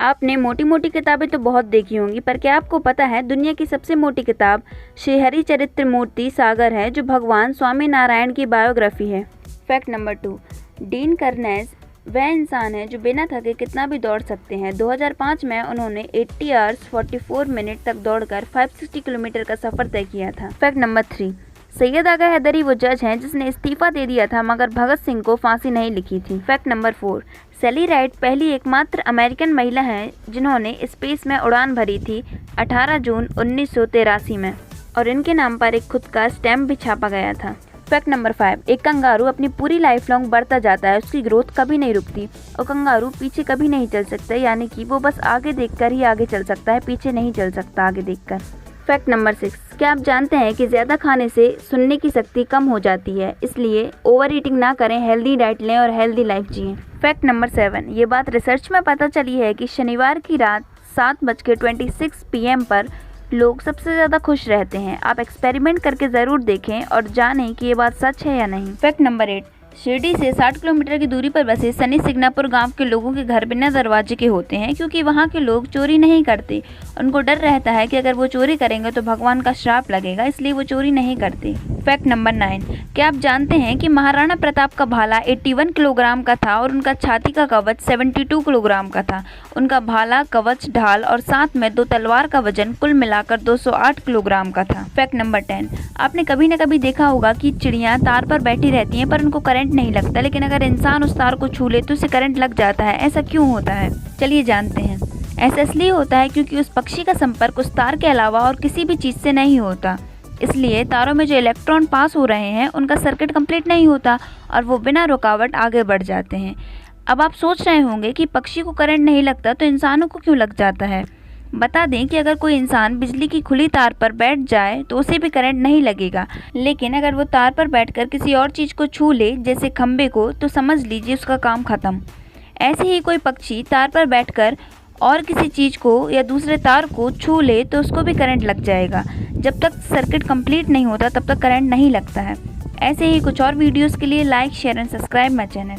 आपने मोटी मोटी किताबें तो बहुत देखी होंगी, पर क्या आपको पता है दुनिया की सबसे मोटी किताब श्री हरिचरित्र मूर्ति सागर है, जो भगवान स्वामी नारायण की बायोग्राफी है। फैक्ट नंबर 2, डीन कर्नेज वह इंसान है जो बिना थके कितना भी दौड़ सकते हैं। 2005 में उन्होंने 80 आवर्स 44 मिनट तक दौड़कर 560 किलोमीटर का सफर तय किया था। फैक्ट नंबर 3, सैयद आगा हैदरी वो जज हैं जिसने इस्तीफा दे दिया था मगर भगत सिंह को फांसी नहीं लिखी थी। फैक्ट नंबर 4, सैली राइड पहली एकमात्र अमेरिकन महिला हैं जिन्होंने स्पेस में उड़ान भरी थी 18 जून 1983 में, और इनके नाम पर एक खुद का स्टैम्प भी छापा गया था। फैक्ट नंबर 5, एक कंगारू अपनी पूरी लाइफ लॉन्ग बढ़ता जाता है, उसकी ग्रोथ कभी नहीं रुकती और कंगारू पीछे कभी नहीं चल सकता, यानी कि वो बस आगे देखकर ही आगे चल सकता है, पीछे नहीं चल सकता आगे देखकर। फैक्ट नंबर 6, क्या आप जानते हैं कि ज़्यादा खाने से सुनने की शक्ति कम हो जाती है, इसलिए ओवर ईटिंग ना करें, हेल्दी डाइट लें और हेल्दी लाइफ जिएं। फैक्ट नंबर 7, ये बात रिसर्च में पता चली है कि शनिवार की रात 7:26 PM पर लोग सबसे ज़्यादा खुश रहते हैं। आप एक्सपेरिमेंट करके ज़रूर देखें और जानें कि ये बात सच है या नहीं। फैक्ट नंबर 8, शिरडी से 60 किलोमीटर की दूरी पर बसे सनी सिग्नापुर गांव के लोगों के घर बिना दरवाजे के होते हैं, क्योंकि वहां के लोग चोरी नहीं करते। उनको डर रहता है कि अगर वो चोरी करेंगे तो भगवान का श्राप लगेगा, इसलिए वो चोरी नहीं करते। फैक्ट नंबर 9, क्या आप जानते हैं कि महाराणा प्रताप का भाला 81 किलोग्राम का था और उनका छाती का कवच 72 किलोग्राम का था। उनका भाला, कवच, ढाल और साथ में 2 तलवार का वजन कुल मिलाकर 208 किलोग्राम का था। फैक्ट नंबर 10, आपने कभी न कभी देखा होगा कि चिड़ियाँ तार पर बैठी रहती हैं पर उनको करंट नहीं लगता, लेकिन अगर इंसान उस तार को छू ले तो उसे करंट लग जाता है। ऐसा क्यों होता है? चलिए जानते हैं। ऐसा इसलिए होता है क्योंकि उस पक्षी का संपर्क उस तार के अलावा और किसी भी चीज़ से नहीं होता, इसलिए तारों में जो इलेक्ट्रॉन पास हो रहे हैं उनका सर्किट कंप्लीट नहीं होता और वो बिना रुकावट आगे बढ़ जाते हैं। अब आप सोच रहे होंगे कि पक्षी को करंट नहीं लगता तो इंसानों को क्यों लग जाता है। बता दें कि अगर कोई इंसान बिजली की खुली तार पर बैठ जाए तो उसे भी करंट नहीं लगेगा, लेकिन अगर वो तार पर बैठकर किसी और चीज़ को छू ले, जैसे खंबे को, तो समझ लीजिए उसका काम खत्म। ऐसे ही कोई पक्षी तार पर बैठकर और किसी चीज़ को या दूसरे तार को छू ले तो उसको भी करंट लग जाएगा। जब तक सर्किट कंप्लीट नहीं होता तब तक करंट नहीं लगता है। ऐसे ही कुछ और वीडियोस के लिए like, share and subscribe my channel.